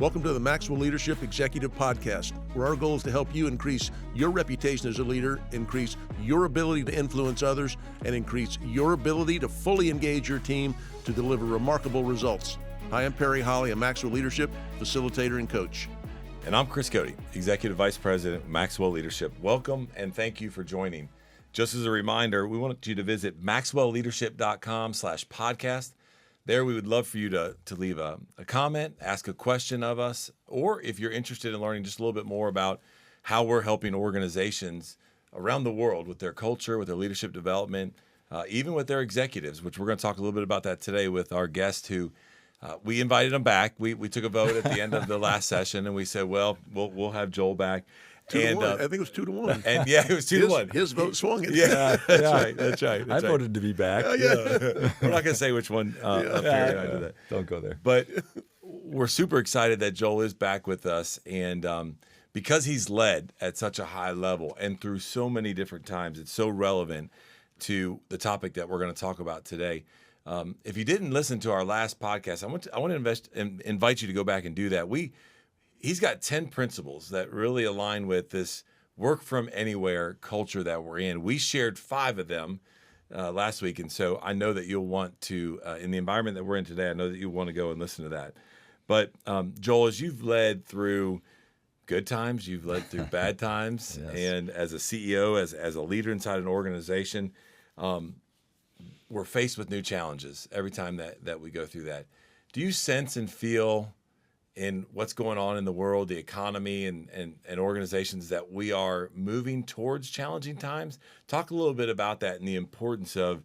Welcome to the Maxwell Leadership Executive Podcast, where our goal is to help you increase your reputation as a leader, increase your ability to influence others, and increase your ability to fully engage your team to deliver remarkable results. Hi, I'm Perry Holly, a Maxwell Leadership facilitator and coach. And I'm Chris Cody, Executive Vice President, Maxwell Leadership. Welcome and thank you for joining. Just as a reminder, we want you to visit maxwellleadership.com/podcast. There, we would love for you to leave a comment, ask a question of us, or if you're interested in learning just a little bit more about how we're helping organizations around the world with their culture, with their leadership development, even with their executives, which we're going to talk a little bit about that today with our guest who we invited him back. We took a vote at the end of the last session, and we said, well, we'll have Joel back. 2-1. I think it was 2-1. And yeah, it was 2-1. His vote swung it. Yeah, that's right. I voted to be back. We're not going to say which one up here. I did that. Don't go there. But we're super excited that Joel is back with us. And because he's led at such a high level and through so many different times, it's so relevant to the topic that we're going to talk about today. If you didn't listen to our last podcast, I want to invite you to go back and do that. He's got 10 principles that really align with this work from anywhere culture that we're in. We shared 5 of them last week, and so I know that you'll want to, in the environment that we're in today, I know that you'll want to go and listen to that. But Joel, as you've led through good times, you've led through bad times, Yes. and as a CEO, as a leader inside an organization, we're faced with new challenges every time that we go through that. Do you sense and feel in what's going on in the world, the economy, and organizations that we are moving towards challenging times? Talk a little bit about that and the importance of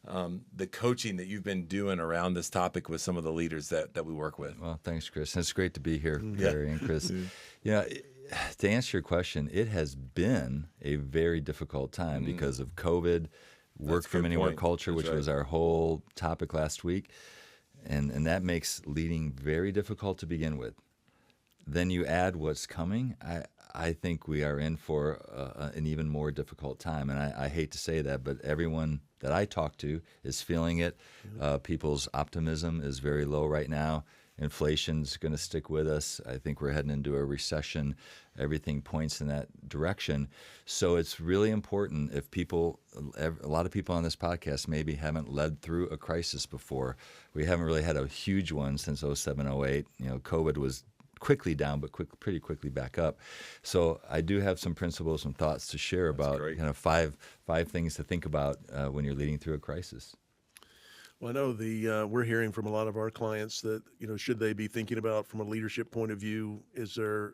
the coaching that you've been doing around this topic with some of the leaders that we work with. Well, thanks, Chris. It's great to be here, Perry and Chris. To answer your question, it has been a very difficult time because of COVID, work from anywhere culture, which was our whole topic last week. And that makes leading very difficult to begin with. Then you add what's coming. I think we are in for an even more difficult time. And I hate to say that, but everyone that I talk to is feeling it. People's optimism is very low right now. Inflation's going to stick with us. I think we're heading into a recession. Everything points in that direction. So it's really important if a lot of people on this podcast maybe haven't led through a crisis before. We haven't really had a huge one since 07, 08. COVID was quickly down, but pretty quickly back up. So I do have some principles, some thoughts to share about kind of five things to think about when you're leading through a crisis. Well, I know we're hearing from a lot of our clients that, should they be thinking about from a leadership point of view, is it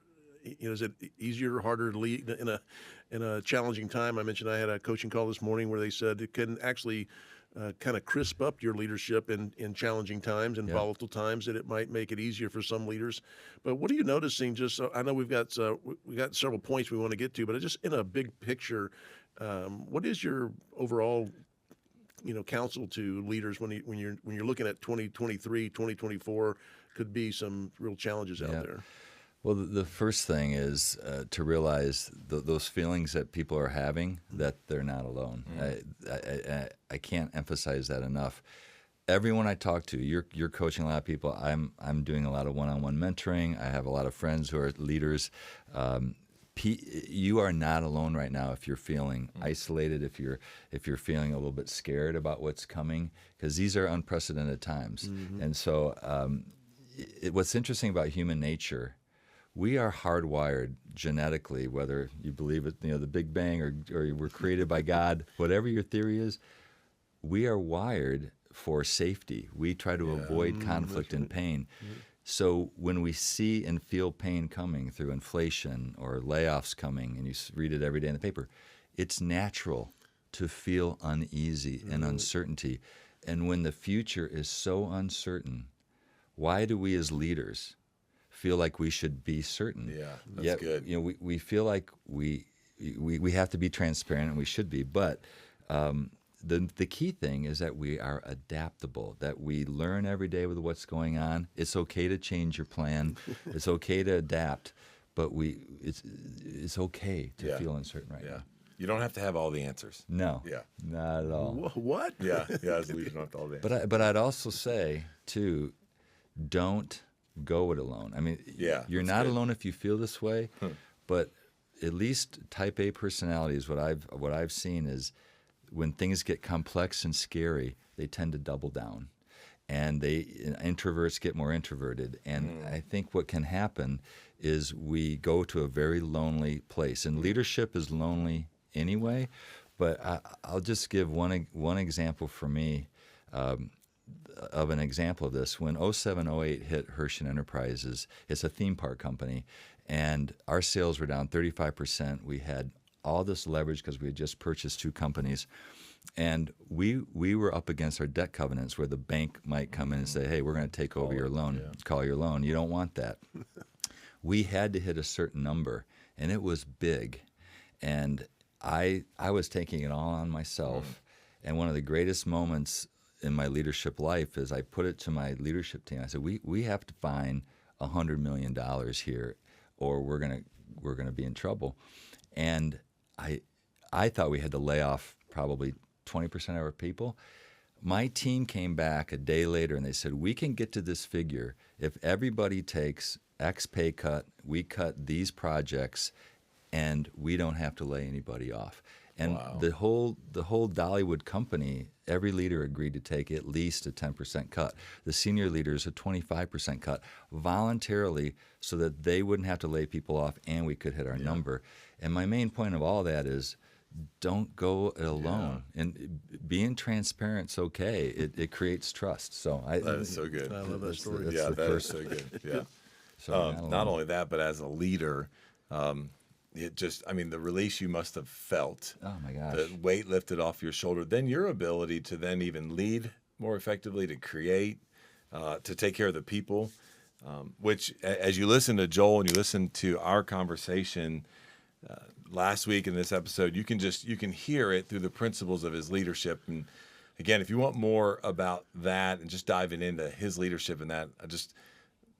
easier or harder to lead in a challenging time? I mentioned I had a coaching call this morning where they said it can actually kind of crisp up your leadership in challenging times and volatile times, that it might make it easier for some leaders. But what are you noticing? I know we got several points we want to get to, but just in a big picture, what is your overall counsel to leaders when you're looking at 2023, 2024, could be some real challenges out there? Well, the first thing is to realize those feelings that people are having, that they're not alone. I can't emphasize that enough. Everyone I talk to, you're coaching a lot of people. I'm doing a lot of one-on-one mentoring. I have a lot of friends who are leaders. You are not alone right now if you're feeling isolated, if you're feeling a little bit scared about what's coming, because these are unprecedented times. And so what's interesting about human nature, we are hardwired genetically, whether you believe it, the Big Bang, or we're created by God, whatever your theory is, we are wired for safety. We try to avoid conflict and pain. So when we see and feel pain coming through inflation or layoffs coming, and you read it every day in the paper, it's natural to feel uneasy and uncertainty. And when the future is so uncertain, why do we as leaders feel like we should be certain? Yeah, that's good. We feel like we have to be transparent, and we should be, but the key thing is that we are adaptable, that we learn every day with what's going on. It's okay to change your plan. It's okay to adapt, but it's okay to feel uncertain right now. You don't have to have all the answers. No. Yeah. Not at all. What? Yeah, as a leader, you don't have to all the answers. But I'd also say, too, don't go it alone. I mean, Yeah, you're that's not good. alone if you feel this way, but at least type A personalities, what I've seen is when things get complex and scary, they tend to double down. And introverts get more introverted. And I think what can happen is we go to a very lonely place. And leadership is lonely anyway. But I'll just give one example for me of an example of this. When 07-08 hit Herschend Enterprises, it's a theme park company, and our sales were down 35%. We had all this leverage because we had just purchased 2 companies. And we were up against our debt covenants where the bank might come in and say, hey, we're going to take over your loan. Call your loan. You don't want that. We had to hit a certain number, and it was big. And I was taking it all on myself. And one of the greatest moments in my leadership life is I put it to my leadership team. I said, we have to find $100 million here, or we're gonna be in trouble. And I thought we had to lay off probably 20% of our people. My team came back a day later and they said, we can get to this figure if everybody takes X pay cut, we cut these projects, and we don't have to lay anybody off. And the whole Dollywood company, every leader agreed to take at least a 10% cut. The senior leaders a 25% cut voluntarily so that they wouldn't have to lay people off and we could hit our number. And my main point of all that is don't go it alone. And being transparent's okay. It creates trust. So That is so good. I love that story. that's Yeah, the that is first- so good. Yeah. So Not only that, but as a leader, it just, I mean, the release you must have felt, Oh my gosh. the weight lifted off your shoulder, then your ability to then even lead more effectively, to create, to take care of the people, which as you listen to Joel and you listen to our conversation last week in this episode, you can hear it through the principles of his leadership. And again, if you want more about that and just diving into his leadership and that, I just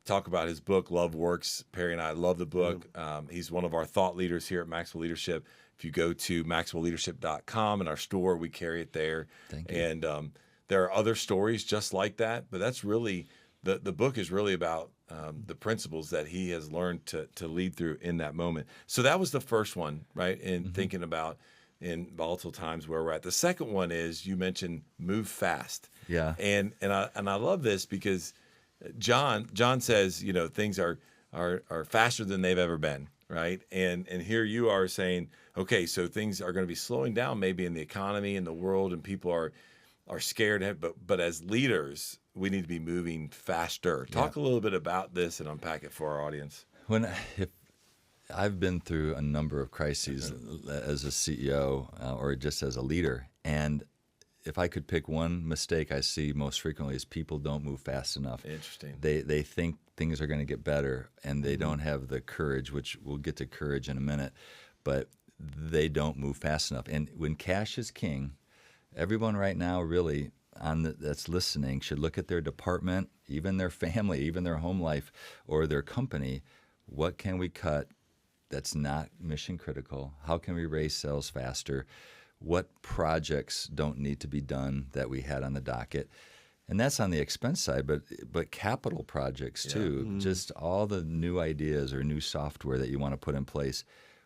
talk about his book, Love Works. Perry and I love the book. He's one of our thought leaders here at Maxwell Leadership. If you go to maxwellleadership.com in our store, we carry it there. Thank you. And there are other stories just like that, but that's really, the book is really about the principles that he has learned to lead through in that moment. So that was the first one, right? In thinking about in volatile times where we're at. The second one is, you mentioned move fast. Yeah. And I love this because John says, things are faster than they've ever been, right? And here you are saying, okay, so things are going to be slowing down maybe in the economy, in the world, and people are scared. But as leaders, we need to be moving faster. Talk a little bit about this and unpack it for our audience. If I've been through a number of crises as a CEO or just as a leader, and if I could pick one mistake I see most frequently is people don't move fast enough. Interesting. They think things are going to get better, and they don't have the courage, which we'll get to courage in a minute, but they don't move fast enough. And when cash is king, everyone right now really that's listening should look at their department, even their family, even their home life or their company. What can we cut that's not mission critical? How can we raise sales faster? What projects don't need to be done that we had on the docket? And that's on the expense side, but capital projects too, just all the new ideas or new software that you want to put in place.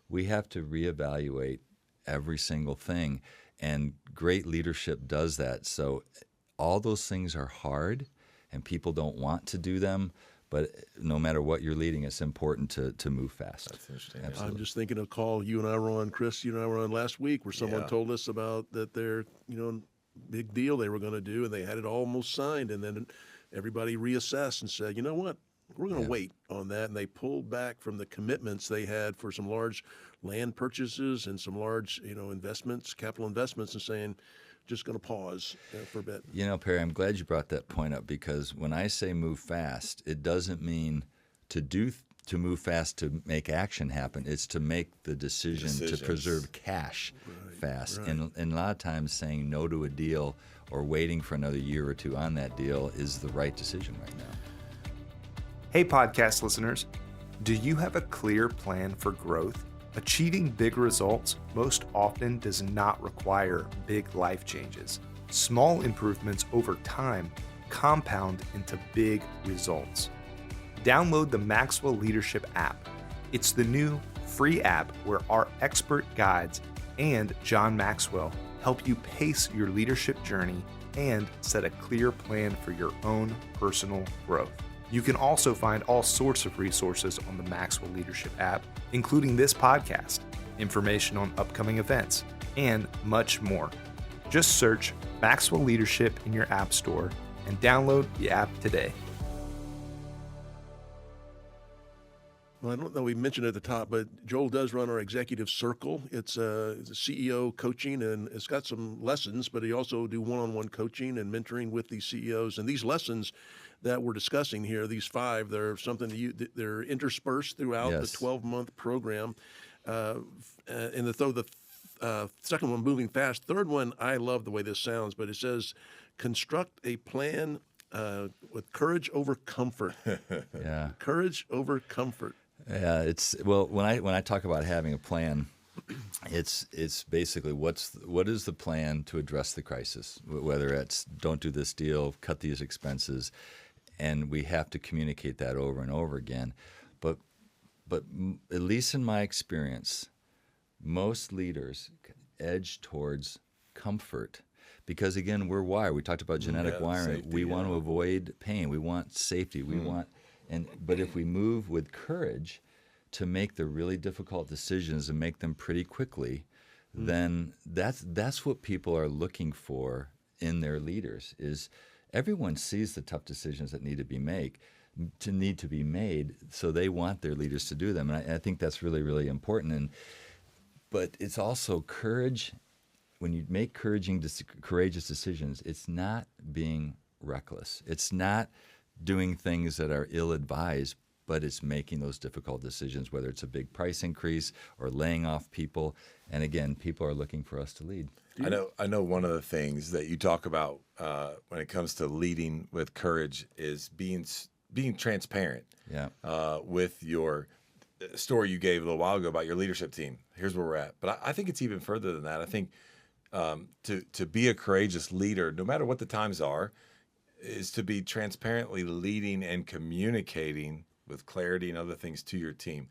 We have to reevaluate every single thing, and great leadership does that. So all those things are hard, and people don't want to do them. But no matter what you're leading, it's important to move fast. That's interesting. Absolutely. I'm just thinking of a call you and I were on, Chris, you and I were on last week where someone told us about that their, big deal they were going to do, and they had it almost signed, and then everybody reassessed and said, you know what, we're going to wait on that. And they pulled back from the commitments they had for some large land purchases and some large, investments, capital investments, and saying, just going to pause for a bit. Perry, I'm glad you brought that point up, because when I say move fast, it doesn't mean to move fast to make action happen. It's to make the decision to preserve cash fast. Right. And a lot of times saying no to a deal or waiting for another year or two on that deal is the right decision right now. Hey, podcast listeners. Do you have a clear plan for growth? Achieving big results most often does not require big life changes. Small improvements over time compound into big results. download the Maxwell Leadership app. It's the new free app where our expert guides and John Maxwell help you pace your leadership journey and set a clear plan for your own personal growth. You can also find all sorts of resources on the Maxwell Leadership app, including this podcast, information on upcoming events, and much more. Just search Maxwell Leadership in your app store and download the app today. Well, I don't know, we mentioned at the top, but Joel does run our executive circle. It's a CEO coaching, and it's got some lessons, but he also do one-on-one coaching and mentoring with these CEOs. And these lessons that we're discussing here, these 5, they're something they're interspersed throughout the 12-month program. And the second one, moving fast. Third one, I love the way this sounds, but it says, construct a plan with courage over comfort. Yeah. Courage over comfort. Yeah, when I talk about having a plan, it's basically what is the plan to address the crisis, whether it's don't do this deal, cut these expenses, and we have to communicate that over and over again. But at least in my experience, most leaders edge towards comfort. Because again, we're wired. We talked about genetic wiring. Safety, we want to avoid pain. We want safety. We want, but if we move with courage to make the really difficult decisions and make them pretty quickly, then that's what people are looking for in their leaders. Is everyone sees the tough decisions that need to be made, so they want their leaders to do them. And I think that's really, really important. But it's also courage. When you make courageous decisions, it's not being reckless. It's not doing things that are ill-advised, but it's making those difficult decisions, whether it's a big price increase or laying off people. And again, people are looking for us to lead. I know one of the things that you talk about when it comes to leading with courage is being transparent. Yeah. With your story you gave a little while ago about your leadership team. Here's where we're at. But I think it's even further than that. I think to be a courageous leader, no matter what the times are, is to be transparently leading and communicating with clarity and other things to your team.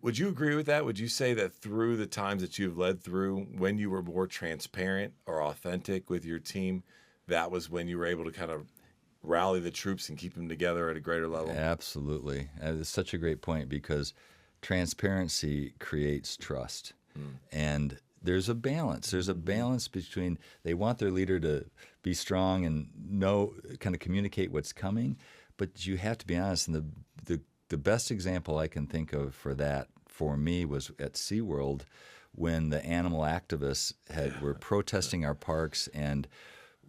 Would you agree with that? Would you say that through the times that you've led through, when you were more transparent or authentic with your team, that was when you were able to kind of rally the troops and keep them together at a greater level? Absolutely. It's such a great point, because transparency creates trust. And there's a balance. There's a balance between they want their leader to be strong and kind of communicate what's coming, but you have to be honest. And the best example I can think of for that, for me, was at SeaWorld, when the animal activists were protesting our parks, and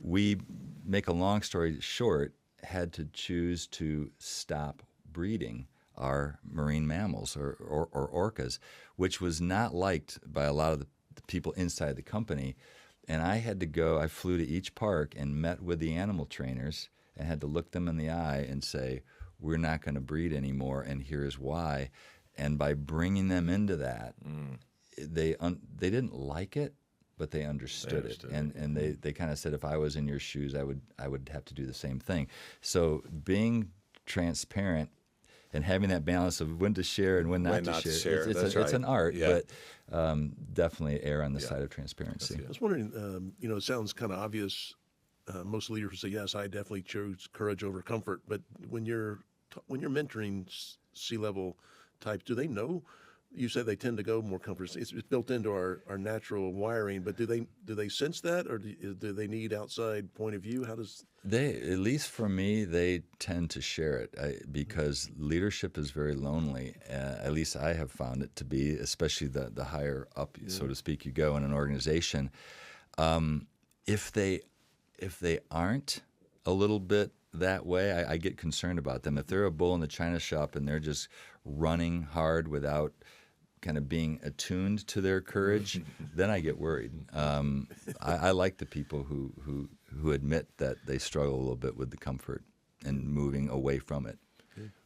we, make a long story short, had to choose to stop breeding our marine mammals or orcas, which was not liked by a lot of the people inside the company. And I flew to each park and met with the animal trainers and had to look them in the eye and say, we're not going to breed anymore, and here's why. And by bringing them into that, they didn't like it, but they understood it. And they kind of said, if I was in your shoes, I would have to do the same thing. So being transparent and having that balance of when to share and when not to share. It's an art, but definitely err on the side of transparency. I was wondering, it sounds kind of obvious. Most leaders would say, yes, I definitely chose courage over comfort. But when you're mentoring C-level types, do they know? You said they tend to go more comfort. It's built into our natural wiring, but do they sense that, or do they need outside point of view? How does at least for me, they tend to share it because leadership is very lonely. At least I have found it to be, especially the higher up, so to speak, you go in an organization. If they aren't a little bit that way, I get concerned about them. If they're a bull in the china shop and they're just running hard without kind of being attuned to their courage, then I get worried. I like the people who admit that they struggle a little bit with the comfort and moving away from it.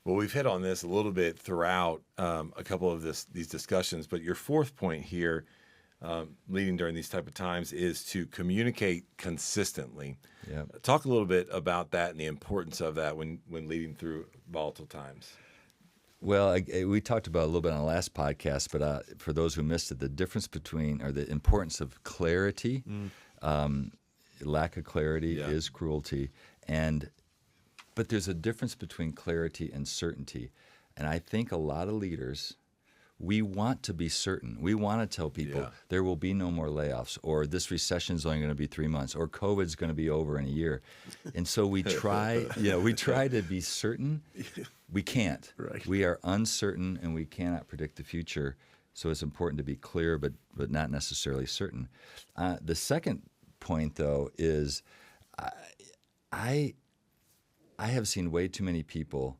Well, we've hit on this a little bit throughout a couple of these discussions, but your fourth point here leading during these type of times is to communicate consistently. Yep. Talk a little bit about that and the importance of that when leading through volatile times. Well, we talked about it a little bit on the last podcast, but for those who missed it, the difference between, or the importance of clarity, lack of clarity is cruelty, but there's a difference between clarity and certainty. And I think a lot of leaders, we want to be certain. We want to tell people there will be no more layoffs, or this recession is only going to be 3 months, or COVID's going to be over in a year. And so we try, we try to be certain. We can't. Right. We are uncertain, and we cannot predict the future. So it's important to be clear, but not necessarily certain. The second point, though, is I have seen way too many people,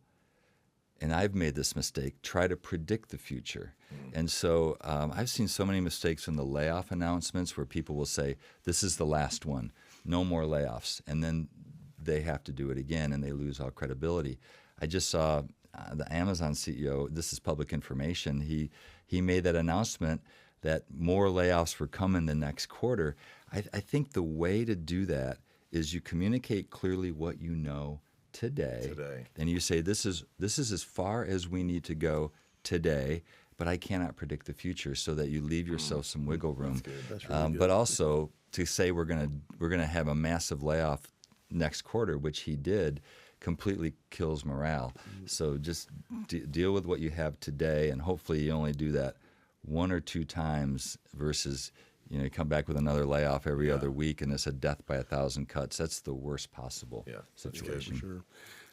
and I've made this mistake, try to predict the future. And so I've seen so many mistakes in the layoff announcements where people will say, this is the last one, no more layoffs. And then they have to do it again, and they lose all credibility. I just saw the Amazon CEO, this is public information, he made that announcement that more layoffs were coming the next quarter. I think the way to do that is you communicate clearly what you know today. And you say, this is as far as we need to go today, but I cannot predict the future, so that you leave yourself some wiggle room. That's really good. But also to say we're gonna have a massive layoff next quarter, which he did, completely kills morale. So just deal with what you have today, and hopefully you only do that 1 or 2 times versus you come back with another layoff every other week, and it's a death by 1,000 cuts. That's the worst possible situation. For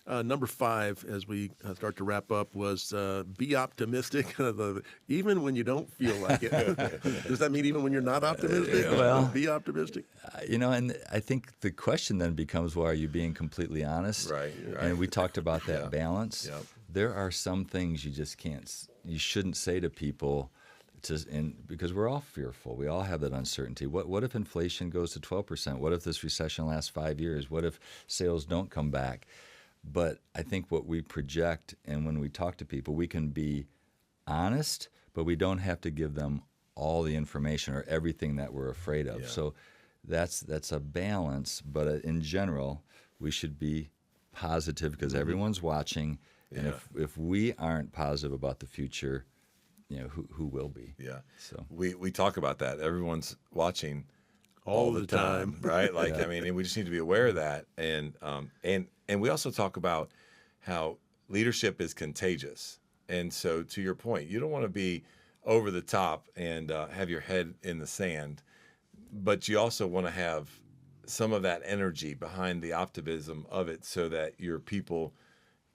sure. Number 5, as we start to wrap up, was be optimistic, even when you don't feel like it. Does that mean even when you're not optimistic? Well, be optimistic. And I think the question then becomes, well, are you being completely honest? Right. And we talked about that balance. Yep. There are some things you shouldn't say to people. Because we're all fearful. We all have that uncertainty. What if inflation goes to 12%? What if this recession lasts 5 years? What if sales don't come back? But I think what we project, and when we talk to people, we can be honest, but we don't have to give them all the information or everything that we're afraid of. So that's a balance. But in general, we should be positive because everyone's watching. And if we aren't positive about the future, who will be? Yeah. So we talk about that. Everyone's watching all the time, right? Like and we just need to be aware of that. And we also talk about how leadership is contagious. And so to your point, you don't want to be over the top and have your head in the sand, but you also want to have some of that energy behind the optimism of it, so that your people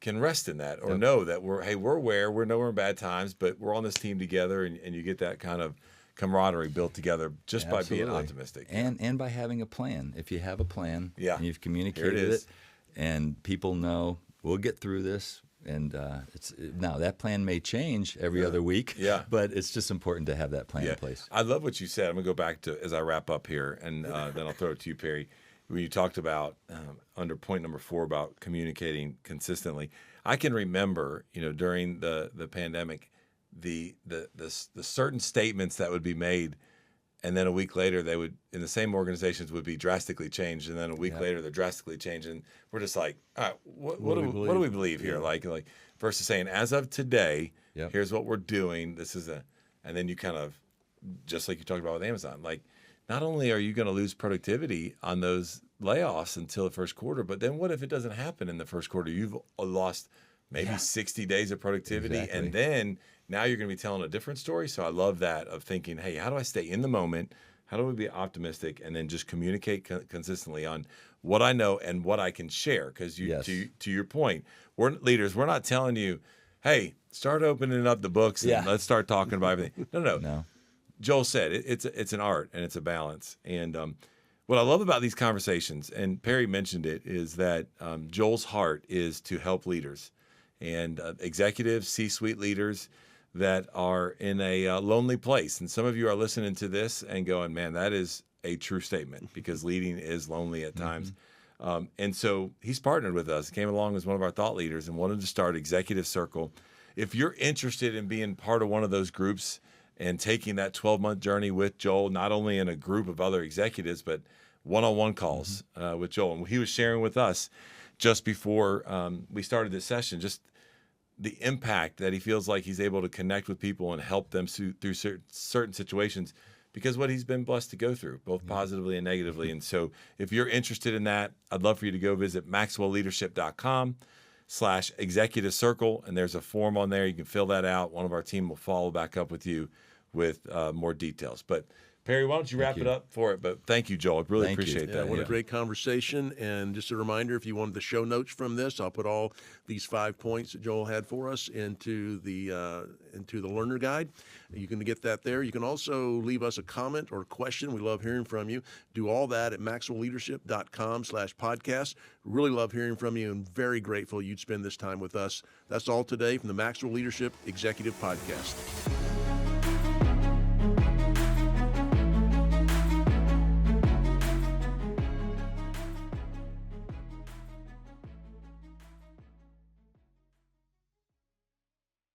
can rest in that, or know that we're aware, we know we're in bad times, but we're on this team together, and you get that kind of camaraderie built together just by being optimistic. And by having a plan. If you have a plan and you've communicated it, and people know we'll get through this, and now that plan may change every other week, but it's just important to have that plan in place. I love what you said. I'm going to go back to, as I wrap up here, and then I'll throw it to you, Perry. When you talked about under point number 4 about communicating consistently, I can remember, during the pandemic, the certain statements that would be made, and then a week later they would, in the same organizations, would be drastically changed, and then a week later they're drastically changed, and we're just like, all right, what do we believe here? Like versus saying, as of today, here's what we're doing. This is and then you kind of, just like you talked about with Amazon, like, not only are you going to lose productivity on those layoffs until the first quarter, but then what if it doesn't happen in the first quarter? You've lost maybe 60 days of productivity, and then now you're going to be telling a different story. So I love that, of thinking, hey, how do I stay in the moment? How do we be optimistic, and then just communicate consistently on what I know and what I can share? Because to your point, we're leaders. We're not telling you, hey, start opening up the books and let's start talking about everything. No. Joel said it's an art, and it's a balance. And what I love about these conversations, and Perry mentioned it, is that Joel's heart is to help leaders and executives, C-suite leaders that are in a lonely place. And some of you are listening to this and going, man, that is a true statement, because leading is lonely at times. And so he's partnered with us, came along as one of our thought leaders, and wanted to start Executive Circle. If you're interested in being part of one of those groups and taking that 12-month journey with Joel, not only in a group of other executives, but one-on-one calls with Joel. And he was sharing with us just before we started this session, just the impact that he feels like he's able to connect with people and help them through certain situations because what he's been blessed to go through, both positively and negatively. And so if you're interested in that, I'd love for you to go visit maxwellleadership.com/executive circle. And there's a form on there. You can fill that out. One of our team will follow back up with you with more details. But Perry, why don't you wrap it up for it? But thank you, Joel. I really appreciate that. What a great conversation. And just a reminder, if you wanted the show notes from this, I'll put all these 5 points that Joel had for us into the learner guide. You can get that there. You can also leave us a comment or a question. We love hearing from you. Do all that at maxwellleadership.com/podcast. Really love hearing from you and very grateful you'd spend this time with us. That's all today from the Maxwell Leadership Executive Podcast.